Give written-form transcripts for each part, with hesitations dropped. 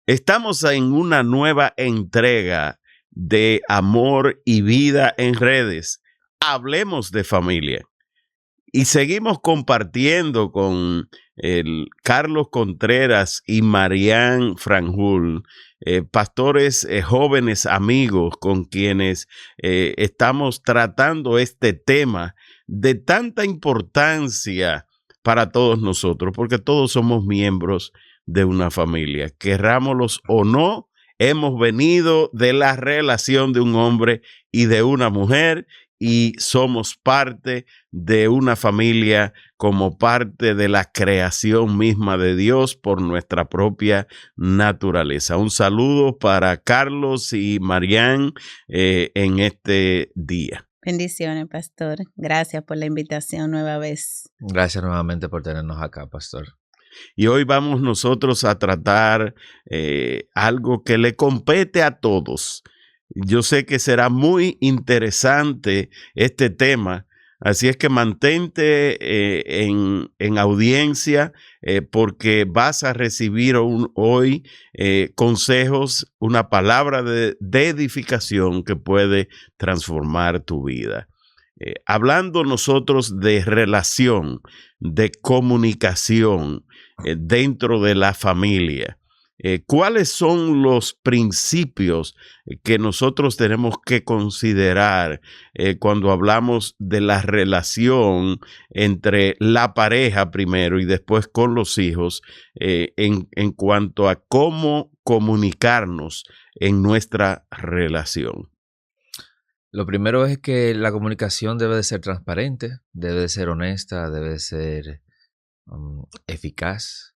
Estamos en una nueva entrega de Amor y Vida en Redes. Hablemos de familia. Y seguimos compartiendo con el Carlos Contreras y Marian Franjul, pastores jóvenes amigos con quienes estamos tratando este tema de tanta importancia para todos nosotros, porque todos somos miembros de una familia. Querrámoslos o no, hemos venido de la relación de un hombre y de una mujer y somos parte de una familia como parte de la creación misma de Dios por nuestra propia naturaleza. Un saludo para Carlos y Marian en este día. Bendiciones, pastor. Gracias por la invitación nueva vez. Gracias nuevamente por tenernos acá, pastor. Y hoy vamos nosotros a tratar algo que le compete a todos. Yo sé que será muy interesante este tema, así es que mantente en audiencia porque vas a recibir hoy consejos, una palabra de edificación que puede transformar tu vida. Hablando nosotros de relación, de comunicación dentro de la familia, ¿cuáles son los principios que nosotros tenemos que considerar cuando hablamos de la relación entre la pareja primero y después con los hijos en cuanto a cómo comunicarnos en nuestra relación? Lo primero es que la comunicación debe de ser transparente, debe de ser honesta, debe de ser eficaz.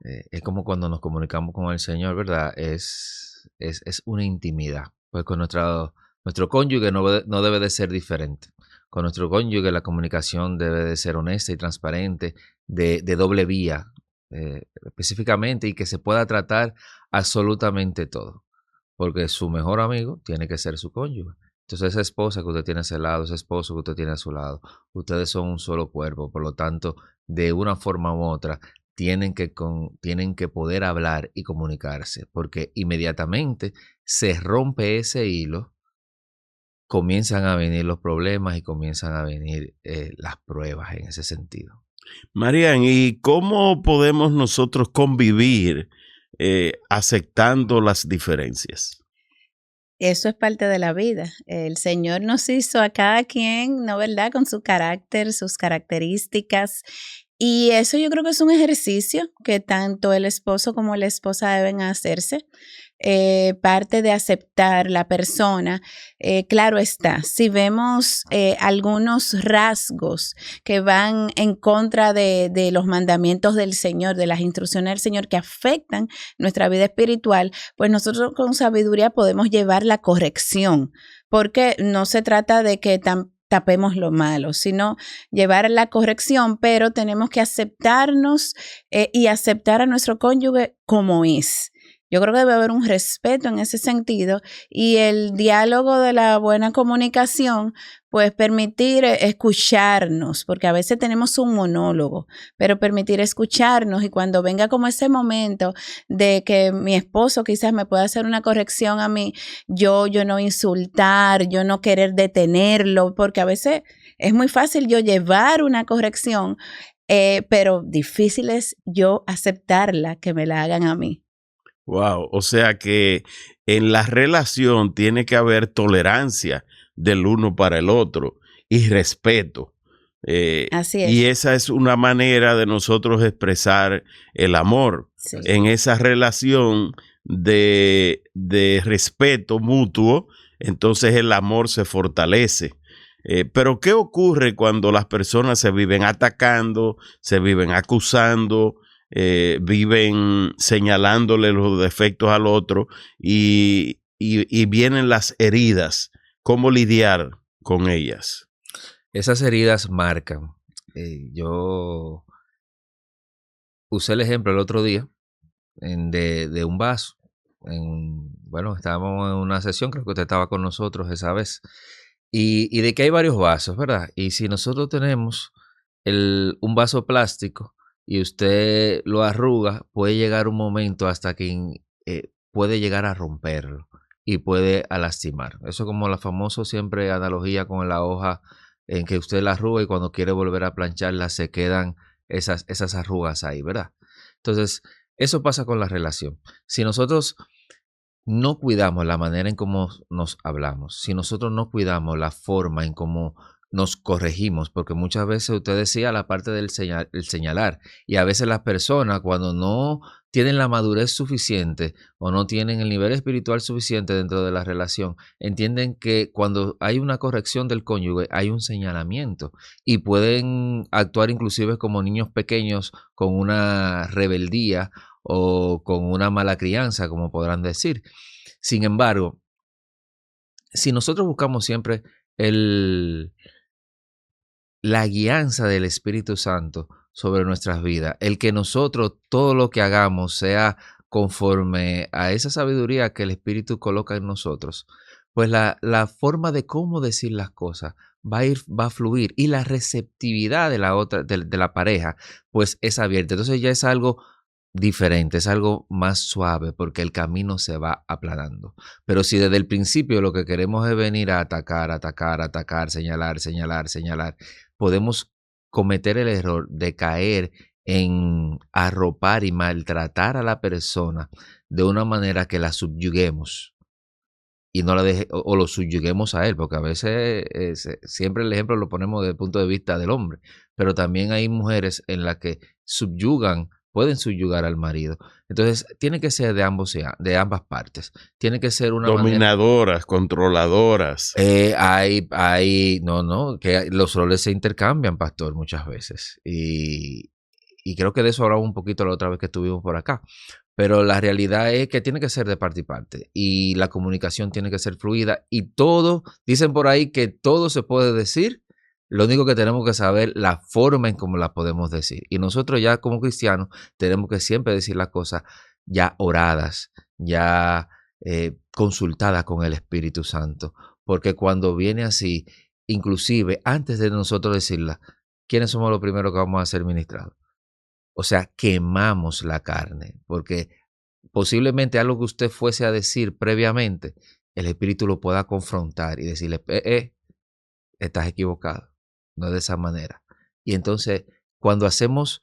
Es como cuando nos comunicamos con el Señor, ¿verdad? Es una intimidad. Pues con nuestro cónyuge no debe de ser diferente. Con nuestro cónyuge la comunicación debe de ser honesta y transparente, de doble vía, específicamente, y que se pueda tratar absolutamente todo. Porque su mejor amigo tiene que ser su cónyuge. Entonces esa esposa que usted tiene a ese lado, ese esposo que usted tiene a su lado, ustedes son un solo cuerpo. Por lo tanto, de una forma u otra, tienen que poder hablar y comunicarse, porque inmediatamente se rompe ese hilo, comienzan a venir los problemas y comienzan a venir las pruebas en ese sentido. Marian, ¿y cómo podemos nosotros convivir aceptando las diferencias? Eso es parte de la vida. El Señor nos hizo a cada quien, ¿no verdad?, con su carácter, sus características. Y eso yo creo que es un ejercicio que tanto el esposo como la esposa deben hacerse. Parte de aceptar la persona. Claro está, si vemos algunos rasgos que van en contra de los mandamientos del Señor, de las instrucciones del Señor que afectan nuestra vida espiritual, pues nosotros con sabiduría podemos llevar la corrección, porque no se trata de que tapemos lo malo, sino llevar la corrección, pero tenemos que aceptarnos y aceptar a nuestro cónyuge como es. Yo creo que debe haber un respeto en ese sentido y el diálogo de la buena comunicación, pues permitir escucharnos, porque a veces tenemos un monólogo, pero permitir escucharnos y cuando venga como ese momento de que mi esposo quizás me pueda hacer una corrección a mí, yo no insultar, yo no querer detenerlo, porque a veces es muy fácil yo llevar una corrección, pero difícil es yo aceptarla, que me la hagan a mí. Wow, o sea que en la relación tiene que haber tolerancia del uno para el otro y respeto. Así Y es. esa es una manera de nosotros expresar el amor Sí. en esa relación de respeto mutuo. Entonces el amor se fortalece. Pero ¿qué ocurre cuando las personas se viven atacando, se viven acusando? Viven señalándole los defectos al otro y vienen las heridas. ¿Cómo lidiar con ellas? Esas heridas marcan. Yo usé el ejemplo el otro día de un vaso. Bueno, estábamos en una sesión, creo que usted estaba con nosotros esa vez, y de que hay varios vasos, ¿verdad? Y si nosotros tenemos un vaso plástico y usted lo arruga, puede llegar un momento hasta que puede llegar a romperlo y puede a lastimar. Eso como la famosa siempre analogía con la hoja en que usted la arruga y cuando quiere volver a plancharla se quedan esas arrugas ahí, ¿verdad? Entonces, eso pasa con la relación. Si nosotros no cuidamos la manera en cómo nos hablamos, si nosotros no cuidamos la forma en cómo nos corregimos, porque muchas veces usted decía la parte del el señalar, y a veces las personas cuando no tienen la madurez suficiente o no tienen el nivel espiritual suficiente dentro de la relación, entienden que cuando hay una corrección del cónyuge hay un señalamiento y pueden actuar inclusive como niños pequeños con una rebeldía o con una mala crianza, como podrán decir. Sin embargo, si nosotros buscamos siempre la guianza del Espíritu Santo sobre nuestras vidas, el que nosotros todo lo que hagamos sea conforme a esa sabiduría que el Espíritu coloca en nosotros, pues la forma de cómo decir las cosas va a fluir y la receptividad de la otra, de la pareja, pues es abierta. Entonces ya es algo diferente, es algo más suave porque el camino se va aplanando. Pero si desde el principio lo que queremos es venir a atacar, señalar, podemos cometer el error de caer en arropar y maltratar a la persona de una manera que la subyuguemos y no la deje, o lo subyuguemos a él, porque a veces siempre el ejemplo lo ponemos desde el punto de vista del hombre, pero también hay mujeres en las que pueden subyugar al marido. Entonces, tiene que ser de ambas partes. Tiene que ser una dominadoras, controladoras. Que los roles se intercambian, pastor, muchas veces. Y creo que de eso hablamos un poquito la otra vez que estuvimos por acá. Pero la realidad es que tiene que ser de parte y parte. Y la comunicación tiene que ser fluida. Y todo, dicen por ahí que todo se puede decir. Lo único que tenemos que saber la forma en cómo la podemos decir. Y nosotros ya como cristianos tenemos que siempre decir las cosas ya oradas, ya consultadas con el Espíritu Santo. Porque cuando viene así, inclusive antes de nosotros decirla, ¿quiénes somos los primeros que vamos a ser ministrados? O sea, quemamos la carne. Porque posiblemente algo que usted fuese a decir previamente, el Espíritu lo pueda confrontar y decirle, estás equivocado. No de esa manera. Y entonces, cuando hacemos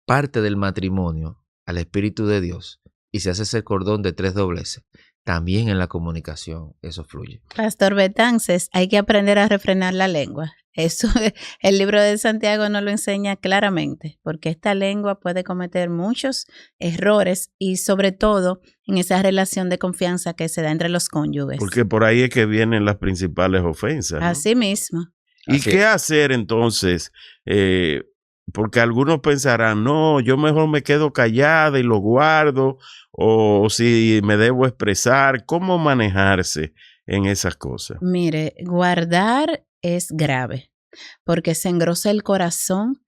parte del matrimonio al Espíritu de Dios y se hace ese cordón de 3 dobleces, también en la comunicación eso fluye. Pastor Betances, hay que aprender a refrenar la lengua. Eso el libro de Santiago nos lo enseña claramente, porque esta lengua puede cometer muchos errores y sobre todo en esa relación de confianza que se da entre los cónyuges. Porque por ahí es que vienen las principales ofensas, ¿no? Así mismo. ¿Y qué hacer entonces? Porque algunos pensarán, no, yo mejor me quedo callada y lo guardo, o si me debo expresar. ¿Cómo manejarse en esas cosas? Mire, guardar es grave, porque se engrosa el corazón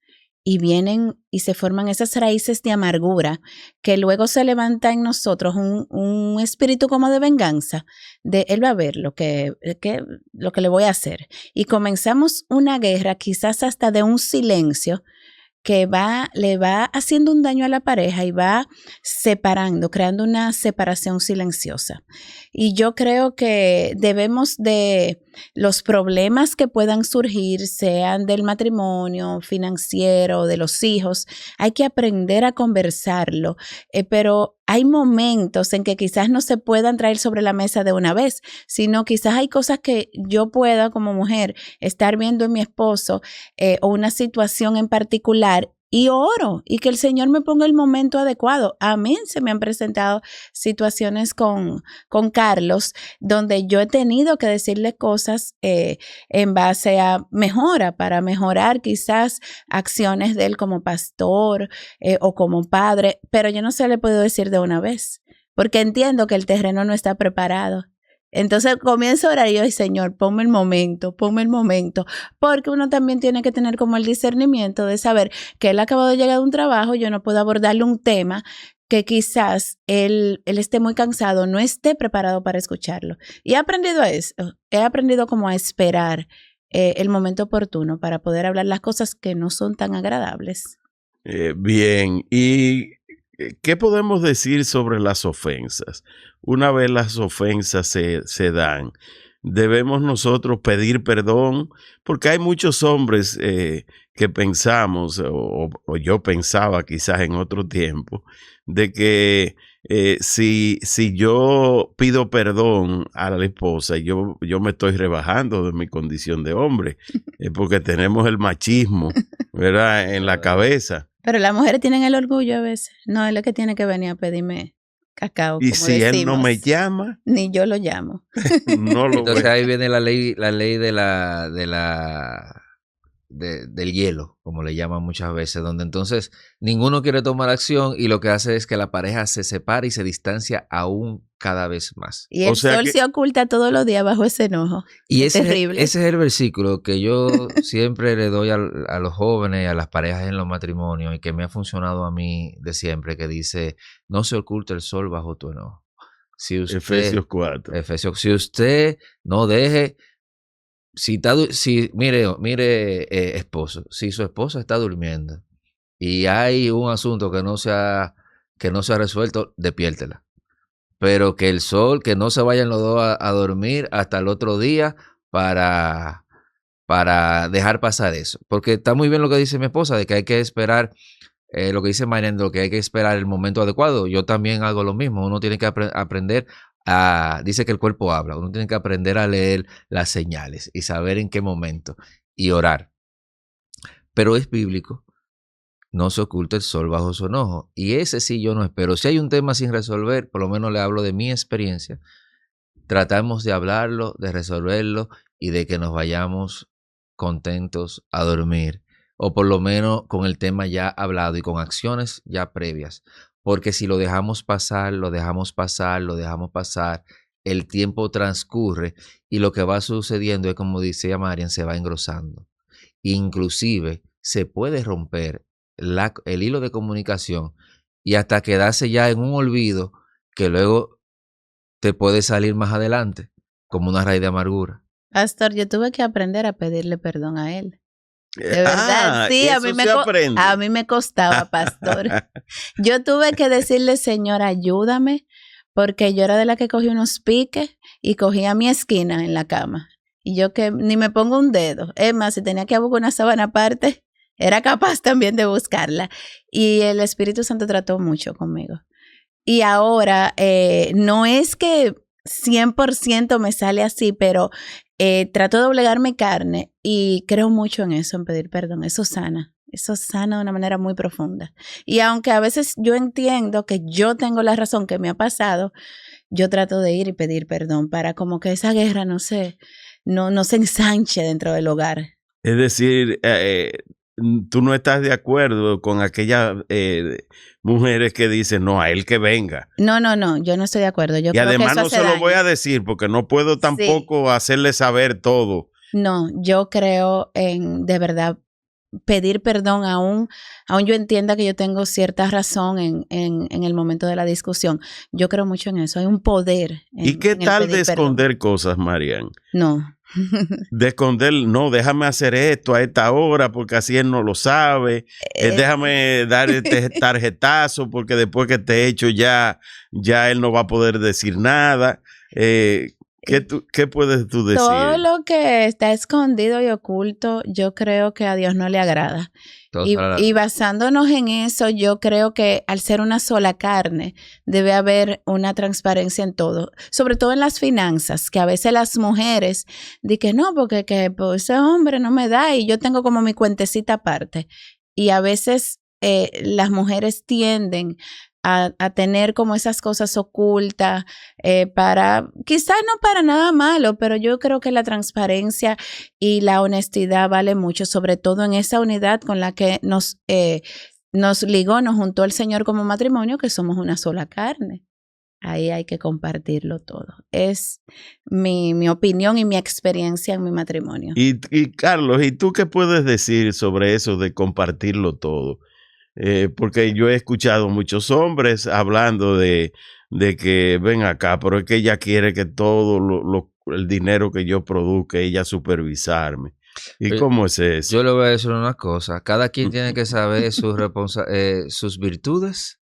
y vienen y se forman esas raíces de amargura que luego se levanta en nosotros un espíritu como de venganza, de él va a ver lo que le voy a hacer. Y comenzamos una guerra, quizás hasta de un silencio, que le va haciendo un daño a la pareja y va separando, creando una separación silenciosa. Y yo creo que debemos de los problemas que puedan surgir, sean del matrimonio, financiero, de los hijos, hay que aprender a conversarlo, pero hay momentos en que quizás no se puedan traer sobre la mesa de una vez, sino quizás hay cosas que yo pueda como mujer estar viendo en mi esposo o una situación en particular y oro y que el Señor me ponga el momento adecuado. A mí se me han presentado situaciones con Carlos donde yo he tenido que decirle cosas en base a mejora, para mejorar quizás acciones de él como pastor o como padre, pero yo no se le puedo decir de una vez porque entiendo que el terreno no está preparado. Entonces comienzo a orar y yo, Señor, ponme el momento, porque uno también tiene que tener como el discernimiento de saber que él acaba de llegar de un trabajo, yo no puedo abordarle un tema que quizás él esté muy cansado, no esté preparado para escucharlo. Y he aprendido a eso, he aprendido como a esperar el momento oportuno para poder hablar las cosas que no son tan agradables. Bien, y ¿qué podemos decir sobre las ofensas? Una vez las ofensas se dan, ¿debemos nosotros pedir perdón? Porque hay muchos hombres que pensamos, o yo pensaba quizás en otro tiempo, de que si yo pido perdón a la esposa, yo me estoy rebajando de mi condición de hombre, porque tenemos el machismo, ¿verdad?, en la cabeza. Pero las mujeres tienen el orgullo a veces. No es lo que tiene que venir a pedirme cacao, Y como si decimos. él no me llama, Ni yo lo llamo. no lo Entonces veo. ahí viene la ley del hielo, como le llaman muchas veces, donde entonces ninguno quiere tomar acción y lo que hace es que la pareja se separa y se distancia aún cada vez más. Y el sol se oculta todos los días bajo ese enojo. Y es terrible. Ese es el versículo que yo siempre le doy a los jóvenes, a las parejas en los matrimonios, y que me ha funcionado a mí de siempre, que dice: no se oculta el sol bajo tu enojo. Efesios 4. Si usted no deje... Mire, esposo, si su esposa está durmiendo y hay un asunto que no se ha resuelto, despiértela. Pero que el sol, que no se vayan los dos a dormir hasta el otro día para dejar pasar eso. Porque está muy bien lo que dice mi esposa, de que hay que esperar, lo que dice Marian, de lo que hay que esperar el momento adecuado. Yo también hago lo mismo. Uno tiene que aprender dice que el cuerpo habla. Uno tiene que aprender a leer las señales y saber en qué momento y orar. Pero es bíblico. No se oculta el sol bajo su enojo. Y ese sí yo no espero. Si hay un tema sin resolver, por lo menos le hablo de mi experiencia. Tratamos de hablarlo, de resolverlo y de que nos vayamos contentos a dormir. O por lo menos con el tema ya hablado y con acciones ya previas. Porque si lo dejamos pasar, el tiempo transcurre y lo que va sucediendo es, como dice Marian, se va engrosando. Inclusive se puede romper el hilo de comunicación y hasta quedarse ya en un olvido que luego te puede salir más adelante como una raíz de amargura. Pastor, yo tuve que aprender a pedirle perdón a él. De verdad, sí, a mí me costaba, pastor. Yo tuve que decirle: Señor, ayúdame, porque yo era de la que cogía unos piques y cogía mi esquina en la cama. Y yo que ni me pongo un dedo. Es más, si tenía que buscar una sábana aparte, era capaz también de buscarla. Y el Espíritu Santo trató mucho conmigo. Y ahora, no es que 100% me sale así, pero trato de doblegar mi carne y creo mucho en eso, en pedir perdón. Eso sana de una manera muy profunda. Y aunque a veces yo entiendo que yo tengo la razón, que me ha pasado, yo trato de ir y pedir perdón para como que esa guerra no se ensanche dentro del hogar. Es decir, tú no estás de acuerdo con aquellas mujeres que dicen: no, a él que venga. No, yo no estoy de acuerdo. Yo creo además que eso no se lo voy a decir porque no puedo tampoco hacerle saber todo. No, yo creo en, de verdad, pedir perdón aún yo entienda que yo tengo cierta razón en el momento de la discusión. Yo creo mucho en eso. Hay un poder. ¿Y qué tal de esconder cosas, Marian? No. De esconder, no, déjame hacer esto a esta hora porque así él no lo sabe. Déjame dar este tarjetazo porque después que te he hecho ya él no va a poder decir nada. ¿Qué puedes tú decir? Todo lo que está escondido y oculto, yo creo que a Dios no le agrada. Y basándonos en eso, yo creo que al ser una sola carne, debe haber una transparencia en todo, sobre todo en las finanzas, que a veces las mujeres dicen: no, porque pues, ese hombre no me da y yo tengo como mi cuentecita aparte. Y a veces las mujeres tienden a tener como esas cosas ocultas quizás no para nada malo, pero yo creo que la transparencia y la honestidad vale mucho, sobre todo en esa unidad con la que nos ligó, nos juntó el Señor como matrimonio, que somos una sola carne. Ahí hay que compartirlo todo. Es mi opinión y mi experiencia en mi matrimonio. Y Carlos, ¿y tú qué puedes decir sobre eso de compartirlo todo? Porque yo he escuchado muchos hombres hablando de que ven acá, pero es que ella quiere que todo el dinero que yo produzca, ella supervisarme. ¿Y cómo es eso? Yo le voy a decir una cosa. Cada quien tiene que saber sus virtudes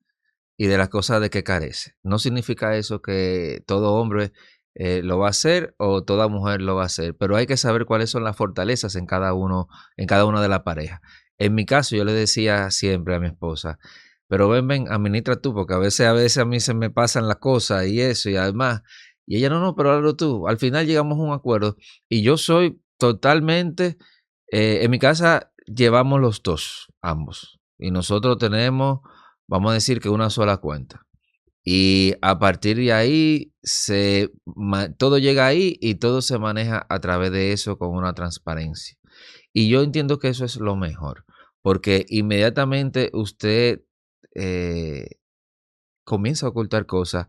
y de las cosas de que carece. No significa eso que todo hombre lo va a hacer o toda mujer lo va a hacer, pero hay que saber cuáles son las fortalezas en cada una de las parejas. En mi caso, yo le decía siempre a mi esposa, pero ven, administra tú, porque a veces a mí se me pasan las cosas y eso, y además, y ella no, pero hazlo tú. Al final llegamos a un acuerdo y yo soy totalmente, en mi casa llevamos los dos, ambos, y nosotros tenemos, vamos a decir que una sola cuenta. Y a partir de ahí, todo llega ahí y todo se maneja a través de eso con una transparencia. Y yo entiendo que eso es lo mejor, porque inmediatamente usted comienza a ocultar cosas,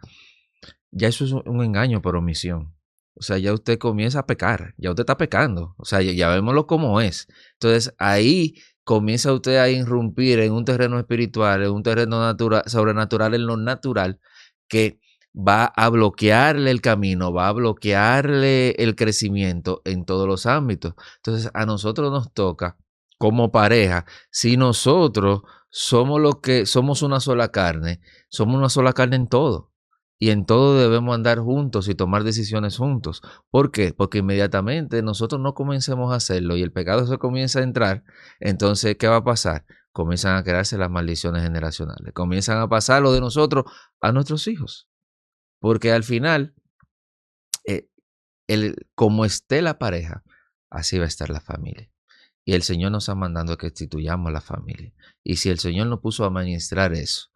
ya eso es un engaño por omisión. O sea, ya usted comienza a pecar, ya usted está pecando. O sea, ya vémoslo como es. Entonces, ahí comienza usted a irrumpir en un terreno espiritual, en un terreno sobrenatural, en lo natural, que va a bloquearle el camino, va a bloquearle el crecimiento en todos los ámbitos. Entonces, a nosotros nos toca, como pareja, si nosotros somos una sola carne en todo. Y en todo debemos andar juntos y tomar decisiones juntos. ¿Por qué? Porque inmediatamente nosotros no comencemos a hacerlo y el pecado se comienza a entrar, entonces, ¿qué va a pasar? Comienzan a crearse las maldiciones generacionales. Comienzan a pasar lo de nosotros a nuestros hijos. Porque al final, como esté la pareja, así va a estar la familia. Y el Señor nos está mandando a que instituyamos la familia. Y si el Señor nos puso a administrar eso,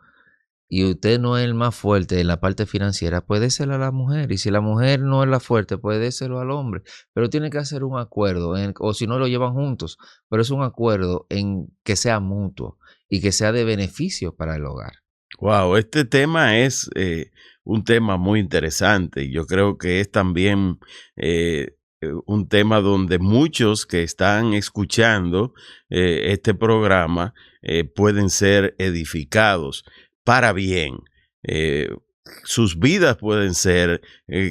y usted no es el más fuerte en la parte financiera, puede ser a la mujer. Y si la mujer no es la fuerte, puede serlo al hombre. Pero tiene que hacer un acuerdo, o si no lo llevan juntos, pero es un acuerdo en que sea mutuo y que sea de beneficio para el hogar. Wow, este tema es un tema muy interesante. Yo creo que es también un tema donde muchos que están escuchando este programa pueden ser edificados para bien. Sus vidas pueden ser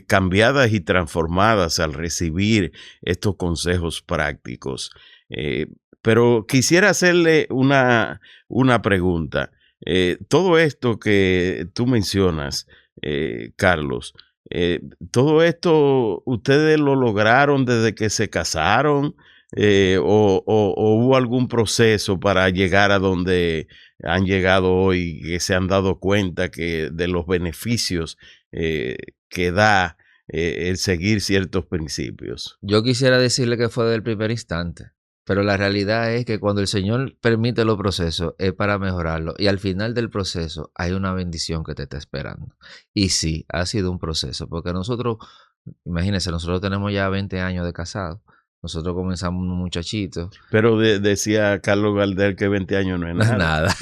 cambiadas y transformadas al recibir estos consejos prácticos. Pero quisiera hacerle una pregunta. Todo esto que tú mencionas, Carlos, todo esto ustedes lo lograron desde que se casaron, o hubo algún proceso para llegar a donde han llegado hoy, que se han dado cuenta que de los beneficios que da el seguir ciertos principios. Yo quisiera decirle que fue del primer instante, pero la realidad es que cuando el Señor permite los procesos es para mejorarlo y al final del proceso hay una bendición que te está esperando. Y sí, ha sido un proceso, porque nosotros, imagínense, nosotros tenemos ya 20 años de casados. Nosotros comenzamos un muchachito. Pero decía Carlos Gardel que 20 años no es nada. Nada.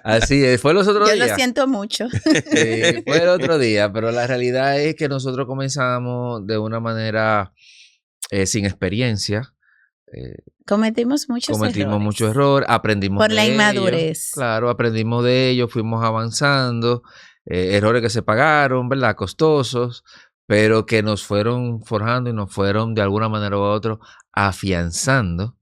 Así es, fue los otros días. Yo lo siento mucho. Sí, fue el otro día, pero la realidad es que nosotros comenzamos de una manera sin experiencia. Cometimos muchos errores, aprendimos por de la ellos. inmadurez. Claro, aprendimos de ellos, fuimos avanzando, errores que se pagaron, ¿verdad? Costosos, pero que nos fueron forjando y nos fueron de alguna manera u otra afianzando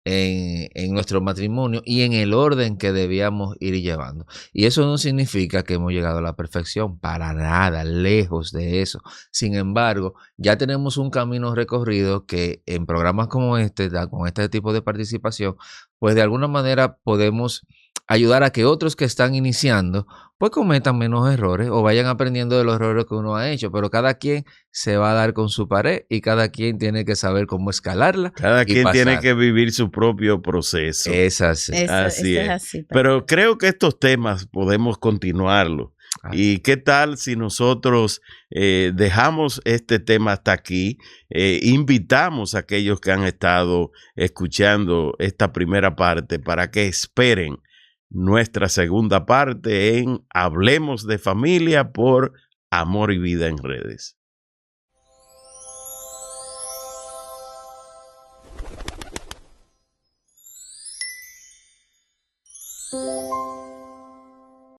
en nuestro matrimonio y en el orden que debíamos ir llevando. Y eso no significa que hemos llegado a la perfección, para nada, lejos de eso. Sin embargo, ya tenemos un camino recorrido que en programas como este, con este tipo de participación, pues de alguna manera podemos ayudar a que otros que están iniciando pues cometan menos errores o vayan aprendiendo de los errores que uno ha hecho, pero cada quien se va a dar con su pared y cada quien tiene que saber cómo escalarla. Cada quien tiene que vivir su propio proceso. Es así. Así es. Pero creo que estos temas podemos continuarlos. ¿Y qué tal si nosotros dejamos este tema hasta aquí? Invitamos a aquellos que han estado escuchando esta primera parte para que esperen nuestra segunda parte en Hablemos de Familia por Amor y Vida en Redes.